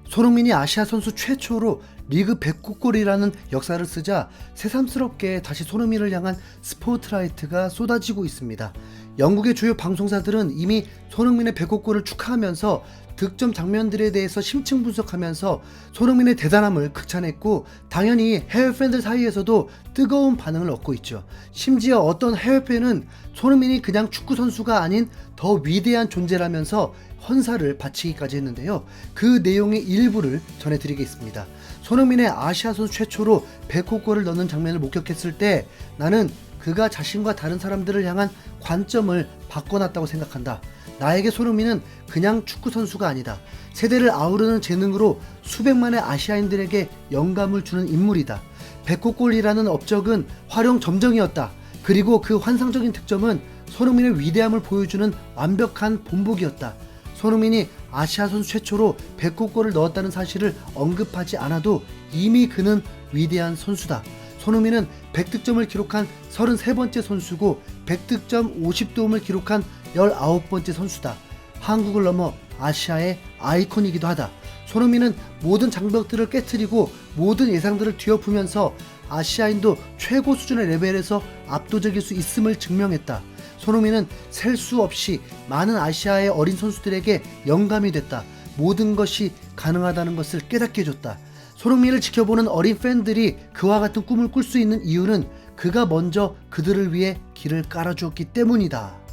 손흥민이 아시아 선수 최초로 리그 100골이라는 역사를 쓰자 새삼스럽게 다시 손흥민을 향한 스포트라이트가 쏟아지고 있습니다. 영국의 주요 방송사들은 이미 손흥민의 100골을 축하하면서 득점 장면들에 대해서 심층 분석하면서 손흥민의 대단함을 극찬했고, 당연히 해외 팬들 사이에서도 뜨거운 반응을 얻고 있죠. 심지어 어떤 해외 팬은 손흥민이 그냥 축구 선수가 아닌 더 위대한 존재라면서 헌사를 바치기까지 했는데요. 그 내용의 일부를 전해드리겠습니다. 손흥민의 아시아 선수 최초로 100골을 넣는 장면을 목격했을 때 나는 그가 자신과 다른 사람들을 향한 관점을 바꿔놨다고 생각한다. 나에게 손흥민은 그냥 축구 선수가 아니다. 세대를 아우르는 재능으로 수백만의 아시아인들에게 영감을 주는 인물이다. 100골이라는 업적은 활용 점정이었다. 그리고 그 환상적인 득점은 손흥민의 위대함을 보여주는 완벽한 본보기였다. 손흥민이 아시아 선수 최초로 100골을 넣었다는 사실을 언급하지 않아도 이미 그는 위대한 선수다. 손흥민은 100득점을 기록한 33번째 선수고 100득점 50도움을 기록한 19번째 선수다. 한국을 넘어 아시아의 아이콘이기도 하다. 손흥민은 모든 장벽들을 깨트리고 모든 예상들을 뒤엎으면서 아시아인도 최고 수준의 레벨에서 압도적일 수 있음을 증명했다. 손흥민은 셀 수 없이 많은 아시아의 어린 선수들에게 영감이 됐다. 모든 것이 가능하다는 것을 깨닫게 해줬다. 손흥민을 지켜보는 어린 팬들이 그와 같은 꿈을 꿀 수 있는 이유는 그가 먼저 그들을 위해 길을 깔아주었기 때문이다.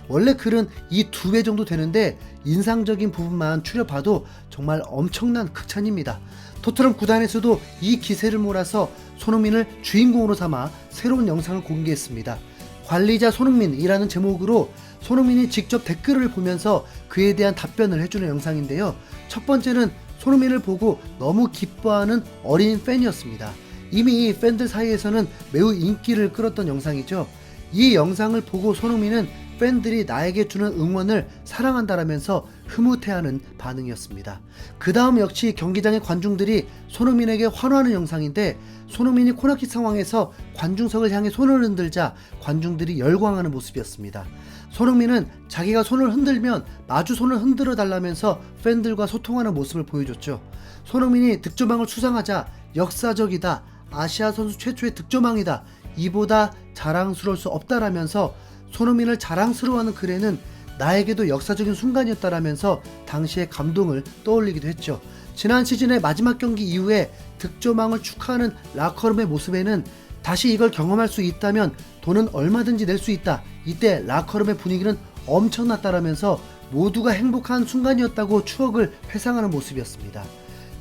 원래 글은 이 2배 정도 되는데 인상적인 부분만 추려봐도 정말 엄청난 극찬입니다. 토트넘 구단에서도 이 기세를 몰아서 손흥민을 주인공으로 삼아 새로운 영상을 공개했습니다. 관리자 손흥민이라는 제목으로 손흥민이 직접 댓글을 보면서 그에 대한 답변을 해주는 영상인데요. 첫 번째는 손흥민을 보고 너무 기뻐하는 어린 팬이었습니다. 이미 팬들 사이에서는 매우 인기를 끌었던 영상이죠. 이 영상을 보고 손흥민은 팬들이 나에게 주는 응원을 사랑한다라면서 흐뭇해하는 반응이었습니다. 그 다음 역시 경기장의 관중들이 손흥민에게 환호하는 영상인데, 손흥민이 코너킥 상황에서 관중석을 향해 손을 흔들자 관중들이 열광하는 모습이었습니다. 손흥민은 자기가 손을 흔들면 마주 손을 흔들어 달라면서 팬들과 소통하는 모습을 보여줬죠. 손흥민이 득점왕을 수상하자 역사적이다, 아시아 선수 최초의 득점왕이다, 이보다 자랑스러울 수 없다라면서 손흥민을 자랑스러워하는 글에는 나에게도 역사적인 순간이었다라면서 당시의 감동을 떠올리기도 했죠. 지난 시즌의 마지막 경기 이후에 득점왕을 축하하는 라커룸의 모습에는 다시 이걸 경험할 수 있다면 돈은 얼마든지 낼 수 있다. 이때 라커룸의 분위기는 엄청났다라면서 모두가 행복한 순간이었다고 추억을 회상하는 모습이었습니다.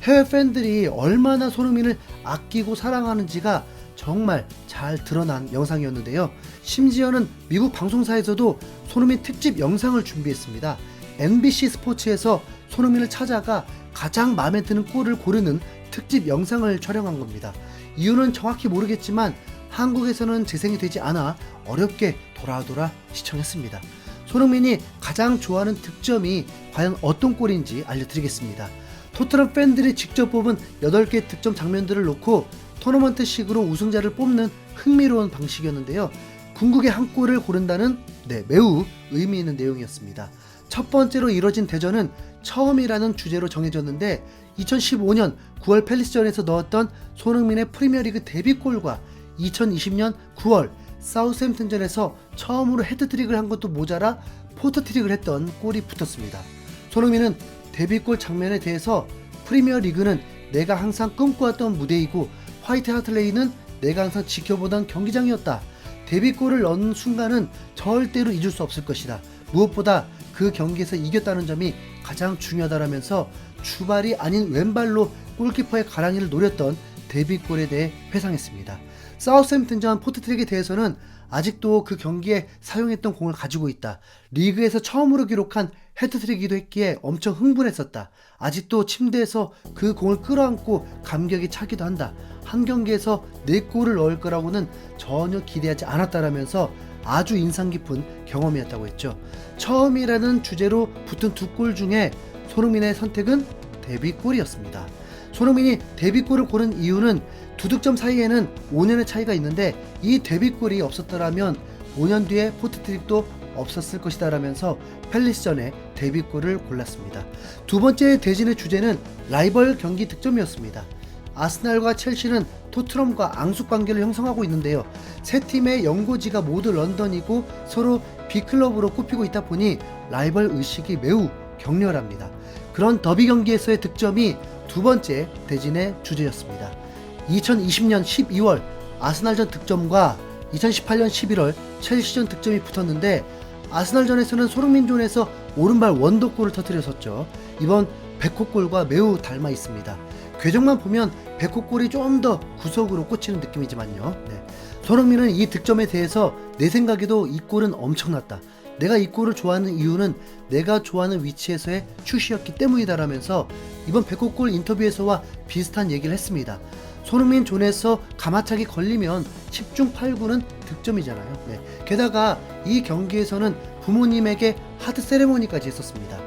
해외 팬들이 얼마나 손흥민을 아끼고 사랑하는지가 정말 잘 드러난 영상이었는데요. 심지어는 미국 방송사에서도 손흥민 특집 영상을 준비했습니다. NBC 스포츠에서 손흥민을 찾아가 가장 마음에 드는 골을 고르는 특집 영상을 촬영한 겁니다. 이유는 정확히 모르겠지만 한국에서는 재생이 되지 않아 어렵게 돌아 시청했습니다. 손흥민이 가장 좋아하는 득점이 과연 어떤 골인지 알려드리겠습니다. 토트넘 팬들이 직접 뽑은 8개 득점 장면들을 놓고 토너먼트식으로 우승자를 뽑는 흥미로운 방식이었는데요. 궁극의 한 골을 고른다는 매우 의미 있는 내용이었습니다. 첫 번째로 이뤄진 대전은 처음이라는 주제로 정해졌는데 2015년 9월 팰리스전에서 넣었던 손흥민의 프리미어리그 데뷔골과 2020년 9월 사우스햄튼전에서 처음으로 헤드트릭을 한 것도 모자라 포터트릭을 했던 골이 붙었습니다. 손흥민은 데뷔골 장면에 대해서 프리미어리그는 내가 항상 꿈꿔왔던 무대이고 화이트 하트레이는 내가 항상 지켜보던 경기장이었다. 데뷔골을 넣은 순간은 절대로 잊을 수 없을 것이다. 무엇보다 그 경기에서 이겼다는 점이 가장 중요하다라면서 주발이 아닌 왼발로 골키퍼의 가랑이를 노렸던 데뷔골에 대해 회상했습니다. 사우스햄튼전 포트트릭에 대해서는 아직도 그 경기에 사용했던 공을 가지고 있다. 리그에서 처음으로 기록한 헤트트릭이기도 했기에 엄청 흥분했었다. 아직도 침대에서 그 공을 끌어안고 감격이 차기도 한다. 한 경기에서 4골을 넣을 거라고는 전혀 기대하지 않았다라면서 아주 인상 깊은 경험이었다고 했죠. 처음이라는 주제로 붙은 2골 중에 손흥민의 선택은 데뷔골이었습니다. 손흥민이 데뷔골을 고른 이유는 2득점 사이에는 5년의 차이가 있는데 이 데뷔골이 없었더라면 5년 뒤에 포트트릭도 없었을 것이다 라면서 팰리스전에 데뷔골을 골랐습니다. 두 번째 대진의 주제는 라이벌 경기 득점이었습니다. 아스날과 첼시는 토트넘과 앙숙 관계를 형성하고 있는데요. 세 팀의 연고지가 모두 런던이고 서로 B클럽으로 꼽히고 있다 보니 라이벌 의식이 매우 격렬합니다. 그런 더비 경기에서의 득점이 두 번째 대진의 주제였습니다. 2020년 12월 아스날전 득점과 2018년 11월 첼시전 득점이 붙었는데 아스날전에서는 손흥민존에서 오른발 원더골을 터뜨렸었죠. 이번 백호골과 매우 닮아 있습니다. 궤적만 보면 백호골이 좀 더 구석으로 꽂히는 느낌이지만요. 손흥민은 이 득점에 대해서 내 생각에도 이 골은 엄청났다. 내가 이 골을 좋아하는 이유는 내가 좋아하는 위치에서의 슛이었기 때문이다라면서 이번 백호골 인터뷰에서와 비슷한 얘기를 했습니다. 손흥민 존에서 가마차기 걸리면 10중 8구는 득점이잖아요. 게다가 이 경기에서는 부모님에게 하트 세레모니까지 했었습니다.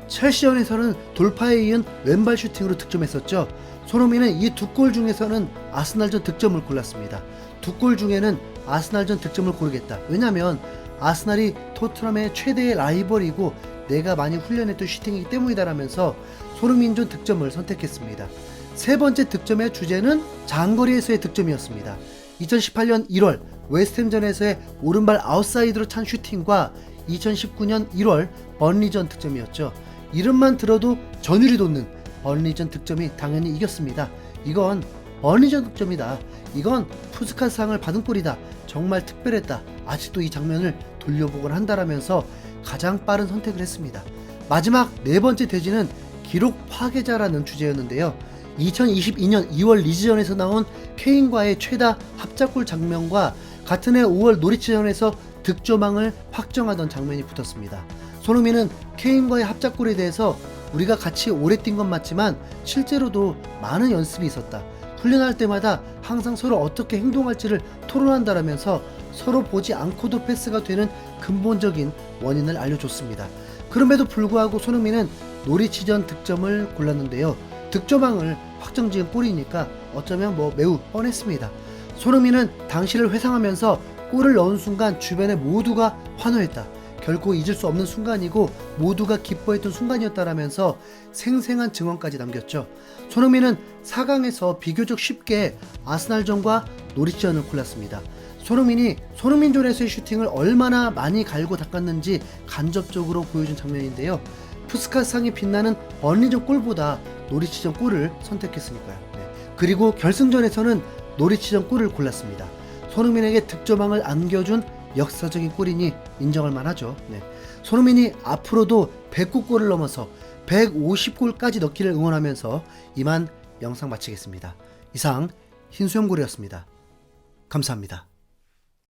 첼시전에서는 돌파에 이은 왼발 슈팅으로 득점했었죠. 손흥민은 이 두 골 중에서는 아스날전 득점을 골랐습니다. 두 골 중에는 아스날전 득점을 고르겠다. 왜냐면 아스날이 토트넘의 최대의 라이벌이고 내가 많이 훈련했던 슈팅이기 때문이다라면서 손흥민전 득점을 선택했습니다. 세 번째 득점의 주제는 장거리에서의 득점이었습니다. 2018년 1월 웨스트햄전에서의 오른발 아웃사이드로 찬 슈팅과 2019년 1월 번리전 득점이었죠. 이름만 들어도 전율이 돋는 번리전 득점이 당연히 이겼습니다. 이건 번리전 득점이다. 이건 푸스카스상을 받은 골이다. 정말 특별했다. 아직도 이 장면을 돌려보곤 한다라면서 가장 빠른 선택을 했습니다. 마지막 네 번째 대진은 기록 파괴자라는 주제였는데요. 2022년 2월 리즈전에서 나온 케인과의 최다 합작골 장면과 같은 해 5월 노리치전에서 득점왕을 확정하던 장면이 붙었습니다. 손흥민은 케인과의 합작골에 대해서 우리가 같이 오래 뛴 건 맞지만 실제로도 많은 연습이 있었다. 훈련할 때마다 항상 서로 어떻게 행동할지를 토론한다라면서 서로 보지 않고도 패스가 되는 근본적인 원인을 알려줬습니다. 그럼에도 불구하고 손흥민은 노리치전 득점을 골랐는데요. 득점왕을 확정지은 골이니까 어쩌면 매우 뻔했습니다. 손흥민은 당시를 회상하면서 골을 넣은 순간 주변의 모두가 환호했다. 결코 잊을 수 없는 순간이고 모두가 기뻐했던 순간이었다라면서 생생한 증언까지 남겼죠. 손흥민은 4강에서 비교적 쉽게 아스날전과 노리치전을 골랐습니다. 손흥민이 손흥민존에서의 슈팅을 얼마나 많이 갈고 닦았는지 간접적으로 보여준 장면인데요. 푸스카스상이 빛나는 번리전 골보다 노리치전 골을 선택했으니까요. 그리고 결승전에서는 노리치전 골을 골랐습니다. 손흥민에게 득점왕을 안겨준 역사적인 골이니 인정할 만하죠. 손흥민이 앞으로도 109골을 넘어서 150골까지 넣기를 응원하면서 이만 영상 마치겠습니다. 이상 흰수염고래였습니다. 감사합니다.